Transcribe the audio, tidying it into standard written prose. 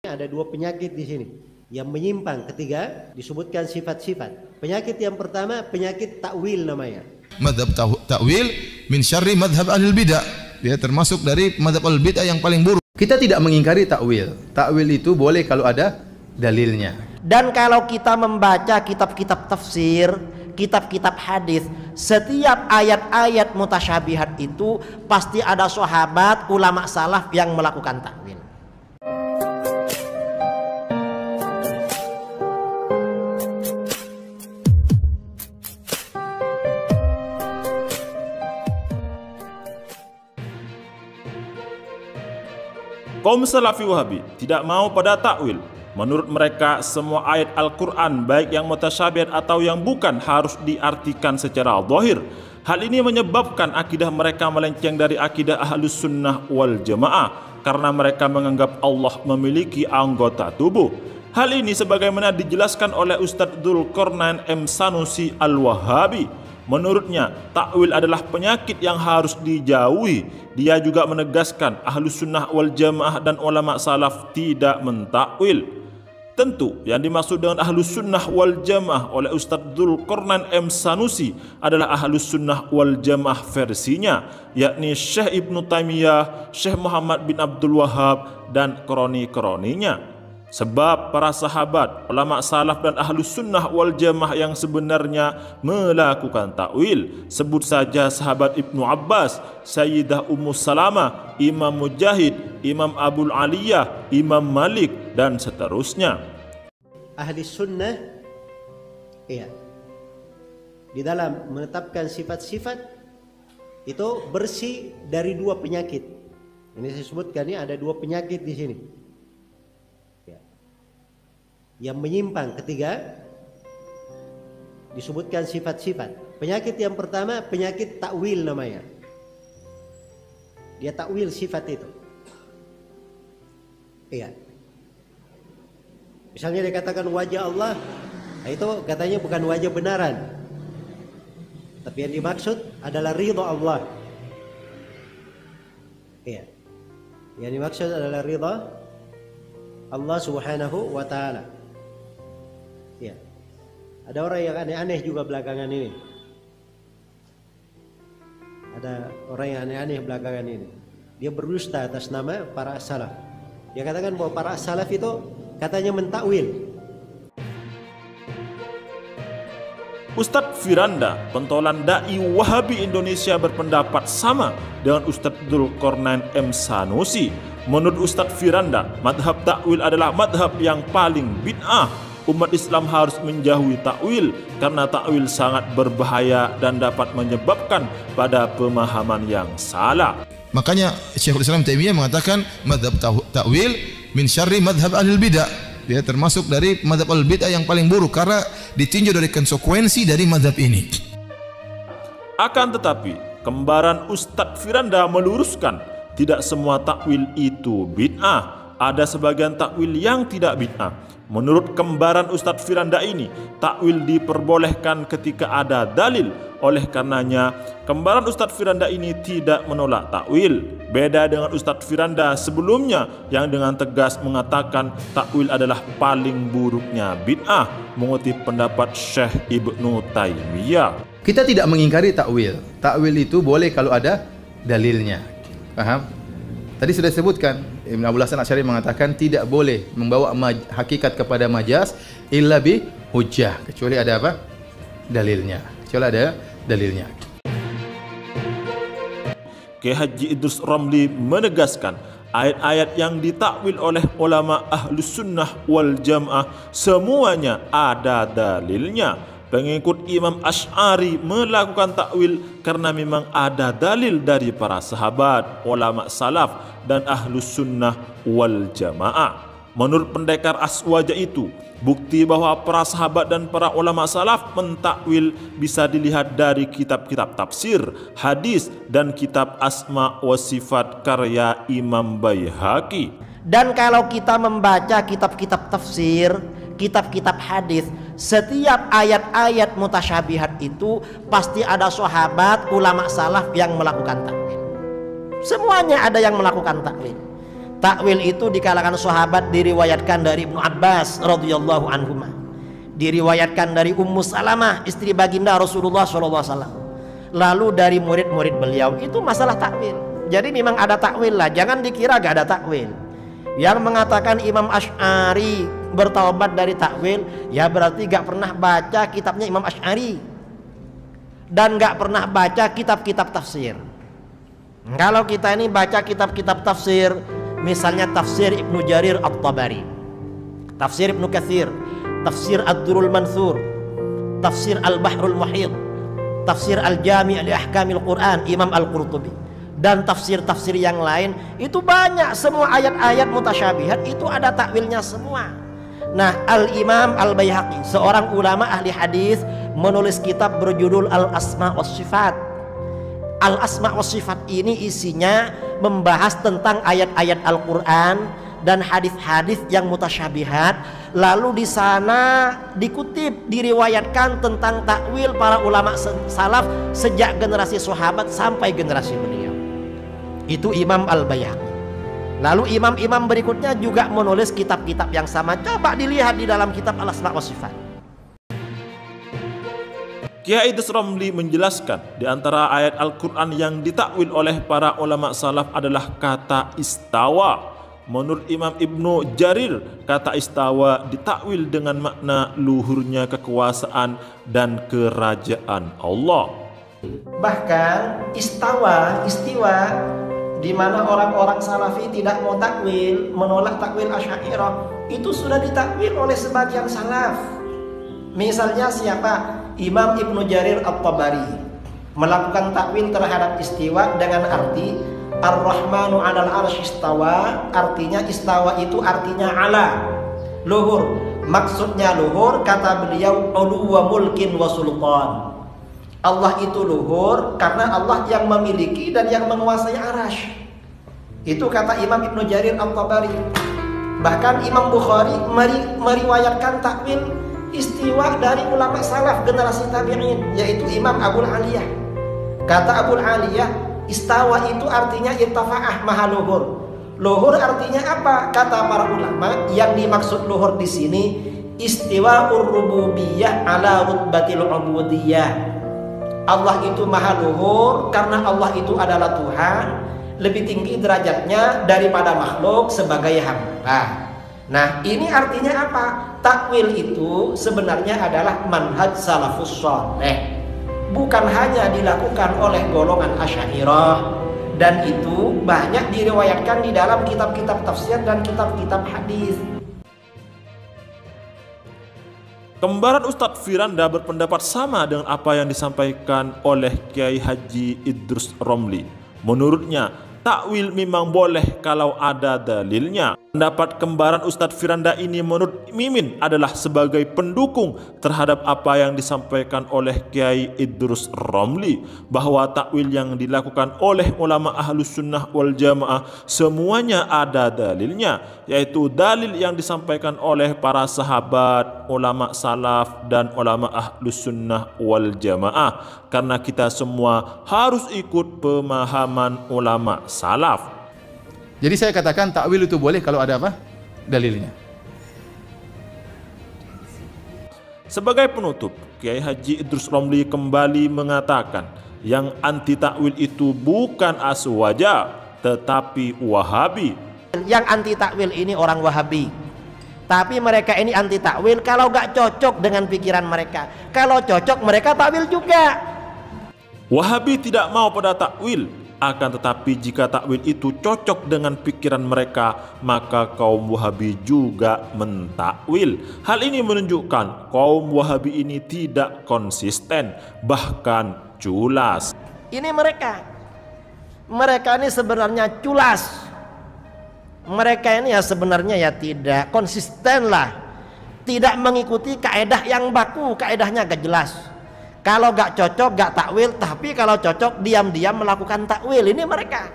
Ada dua penyakit di sini yang menyimpang. Ketiga disebutkan sifat-sifat. Penyakit yang pertama penyakit takwil namanya. Madhab takwil min syarri madhab ahlul bidah. Dia termasuk dari madhab ahlul bidah yang paling buruk. Kita tidak mengingkari takwil. Takwil itu boleh kalau ada dalilnya. Dan kalau kita membaca kitab-kitab tafsir, kitab-kitab hadis, setiap ayat-ayat mutasyabihat itu pasti ada sahabat, ulama salaf yang melakukan takwil. Kaum Salafi Wahabi tidak mau pada takwil. Menurut mereka, semua ayat Al-Quran, baik yang mutasyabihat atau yang bukan, harus diartikan secara zahir. Hal ini menyebabkan akidah mereka melenceng dari akidah Ahlus Sunnah wal Jamaah, karena mereka menganggap Allah memiliki anggota tubuh. Hal ini sebagaimana dijelaskan oleh Ustadz Dzulqarnain M. Sanusi Al-Wahabi. Menurutnya, takwil adalah penyakit yang harus dijauhi. Dia juga menegaskan Ahlus Sunnah wal Jamaah dan ulama salaf tidak mentakwil. Tentu yang dimaksud dengan Ahlus Sunnah wal Jamaah oleh Ustadz Dzulqarnain M. Sanusi adalah Ahlus Sunnah wal Jamaah versinya, yakni Syekh Ibnu Taimiyah, Syekh Muhammad bin Abdul Wahhab dan kroni-kroninya. Sebab para sahabat, ulama salaf dan Ahlus Sunnah wal Jamaah yang sebenarnya melakukan takwil, sebut saja sahabat Ibnu Abbas, Sayyidah Ummu Salamah, Imam Mujahid, Imam Abul Aliyah, Imam Malik dan seterusnya. Ahli sunnah di dalam menetapkan sifat-sifat itu bersih dari dua penyakit. Ini saya sebutkan, ini ada dua penyakit di sini yang menyimpang. Ketiga disebutkan sifat-sifat. Penyakit yang pertama penyakit takwil namanya. Dia takwil sifat itu. Misalnya dikatakan wajah Allah, nah itu katanya bukan wajah benaran, tapi yang dimaksud adalah ridha Allah. Yang dimaksud adalah ridha Allah Subhanahu wa ta'ala. Ada orang yang aneh-aneh juga belakangan ini. Ada orang yang aneh-aneh belakangan ini. Dia berdusta atas nama para salaf. Dia katakan bahwa para salaf itu katanya mentakwil. Ustadz Firanda, pentolan dai Wahabi Indonesia, berpendapat sama dengan Ustadz Dzulqarnain M. Sanusi. Menurut Ustadz Firanda, madhab takwil adalah madhab yang paling bid'ah. Umat Islam harus menjauhi takwil karena takwil sangat berbahaya dan dapat menyebabkan pada pemahaman yang salah. Makanya Syekhul Islam Taimiyah mengatakan madhab takwil min syarri madhab ahlul bidah. Dia termasuk dari madhab ahlul bidah yang paling buruk karena ditinjau dari konsekuensi dari madhab ini. Akan tetapi, kembaran Ustadz Firanda meluruskan tidak semua takwil itu bid'ah. Ada sebagian takwil yang tidak bid'ah. Menurut kembaran Ustadz Firanda ini, takwil diperbolehkan ketika ada dalil. Oleh karenanya, kembaran Ustadz Firanda ini tidak menolak takwil. Beda dengan Ustadz Firanda sebelumnya yang dengan tegas mengatakan takwil adalah paling buruknya bid'ah, mengutip pendapat Syekh Ibnu Taimiyah. Kita tidak mengingkari takwil. Takwil itu boleh kalau ada dalilnya. Paham? Tadi sudah disebutkan, Ibn Abdul Hasan Asy'ari mengatakan tidak boleh membawa hakikat kepada majaz illa bi hujjah, kecuali ada apa? Dalilnya. Kecuali ada dalilnya. Kiai Haji Idrus Ramli menegaskan ayat-ayat yang ditakwil oleh ulama Ahlus Sunnah wal Jamaah semuanya ada dalilnya. Pengikut Imam Asy'ari melakukan takwil karena memang ada dalil dari para sahabat, ulama salaf dan Ahlus Sunnah wal Jamaah. Menurut pendekar Aswaja itu, bukti bahwa para sahabat dan para ulama salaf mentakwil bisa dilihat dari kitab-kitab tafsir, hadis dan kitab Asma wa Sifat karya Imam Baihaqi. Dan kalau kita membaca kitab-kitab tafsir, kitab-kitab hadis, setiap ayat-ayat mutasyabihat itu pasti ada sahabat, ulama salaf yang melakukan takwil. Semuanya ada yang melakukan takwil. Takwil itu di kalangan sahabat diriwayatkan dari Ibnu Abbas radhiyallahu anhuma, diriwayatkan dari Ummu Salamah istri baginda Rasulullah SAW, lalu dari murid-murid beliau. Itu masalah takwil. Jadi memang ada takwil lah, jangan dikira gak ada takwil. Yang mengatakan Imam Asy'ari bertaubat dari takwil, ya berarti gak pernah baca kitabnya Imam Asy'ari dan gak pernah baca kitab-kitab tafsir. Kalau kita ini baca kitab-kitab tafsir, misalnya tafsir Ibnu Jarir At-Tabari, tafsir Ibnu Katsir, tafsir Ad-Durrul Mansur, tafsir Al-Bahrul Muhit, tafsir Al-Jami' li Ahkamil Quran Imam Al-Qurtubi, dan tafsir-tafsir yang lain, itu banyak semua ayat-ayat mutasyabihat itu ada takwilnya semua. Nah, Al-Imam Al-Baihaqi, seorang ulama ahli hadis, menulis kitab berjudul Al-Asma' was Sifat. Al-Asma' was Sifat ini isinya membahas tentang ayat-ayat Al-Quran dan hadis-hadis yang mutasyabihat. Lalu di sana dikutip, diriwayatkan tentang takwil para ulama salaf sejak generasi sahabat sampai generasi beliau. Itu Imam Al-Baihaqi. Lalu imam-imam berikutnya juga menulis kitab-kitab yang sama. Coba dilihat di dalam kitab Al-Asma' was Sifat. Kiai Idrus Romli menjelaskan di antara ayat Al-Quran yang ditakwil oleh para ulama salaf adalah kata istawa. Menurut Imam Ibnu Jarir, kata istawa ditakwil dengan makna luhurnya kekuasaan dan kerajaan Allah. Bahkan istiwa di mana orang-orang salafi tidak mau takwil, menolak takwil Asy'ariyah, itu sudah ditakwil oleh sebagian salaf. Misalnya siapa? Imam Ibnu Jarir At-Tabari melakukan takwil terhadap istiwa dengan arti Ar-Rahmanu 'alal 'arsy istawa, artinya istawa itu artinya ala, luhur. Maksudnya luhur, kata beliau, ulu wa mulkin wa sultan. Allah itu luhur karena Allah yang memiliki dan yang menguasai arasy. Itu kata Imam Ibnu Jarir At-Tabari. Bahkan Imam Bukhari meriwayatkan takwil istiwa dari ulama salaf generasi tabi'in, yaitu Imam Abul Aliyah. Kata Abul Aliyah, istawa itu artinya irtafa'ah, maha luhur. Luhur artinya apa? Kata para ulama, yang dimaksud luhur di sini istiwa'ur rububiyah ala rutbatil ubudiyah. Allah itu maha luhur karena Allah itu adalah Tuhan, lebih tinggi derajatnya daripada makhluk sebagai hamba. Nah, ini artinya apa? Takwil itu sebenarnya adalah manhaj salafus saleh. Bukan hanya dilakukan oleh golongan Asy'ariyah, dan itu banyak diriwayatkan di dalam kitab-kitab tafsir dan kitab-kitab hadis. Kembaran Ustadz Firanda berpendapat sama dengan apa yang disampaikan oleh Kiai Haji Idrus Romli. Menurutnya, takwil memang boleh kalau ada dalilnya. Pendapat kembaran Ustadz Firanda ini menurut Mimin adalah sebagai pendukung terhadap apa yang disampaikan oleh Kiai Idrus Romli, bahwa takwil yang dilakukan oleh ulama Ahlus Sunnah wal Jamaah semuanya ada dalilnya, yaitu dalil yang disampaikan oleh para sahabat, ulama salaf dan ulama Ahlus Sunnah wal Jamaah, karena kita semua harus ikut pemahaman ulama salaf. Jadi saya katakan takwil itu boleh kalau ada apa? Dalilnya. Sebagai penutup, Kiai Haji Idrus Romli kembali mengatakan, yang anti takwil itu bukan Aswaja, tetapi Wahabi. Yang anti takwil ini orang Wahabi. Tapi mereka ini anti takwil kalau gak cocok dengan pikiran mereka. Kalau cocok mereka takwil juga. Wahabi tidak mau pada takwil, akan tetapi jika takwil itu cocok dengan pikiran mereka, maka kaum Wahabi juga mentakwil. Hal ini menunjukkan kaum Wahabi ini tidak konsisten, bahkan culas. Ini mereka ini sebenarnya culas. Mereka ini ya sebenarnya ya tidak konsisten lah, tidak mengikuti kaedah yang baku, kaedahnya gak jelas. Kalau gak cocok gak takwil, tapi kalau cocok diam-diam melakukan takwil. Ini mereka.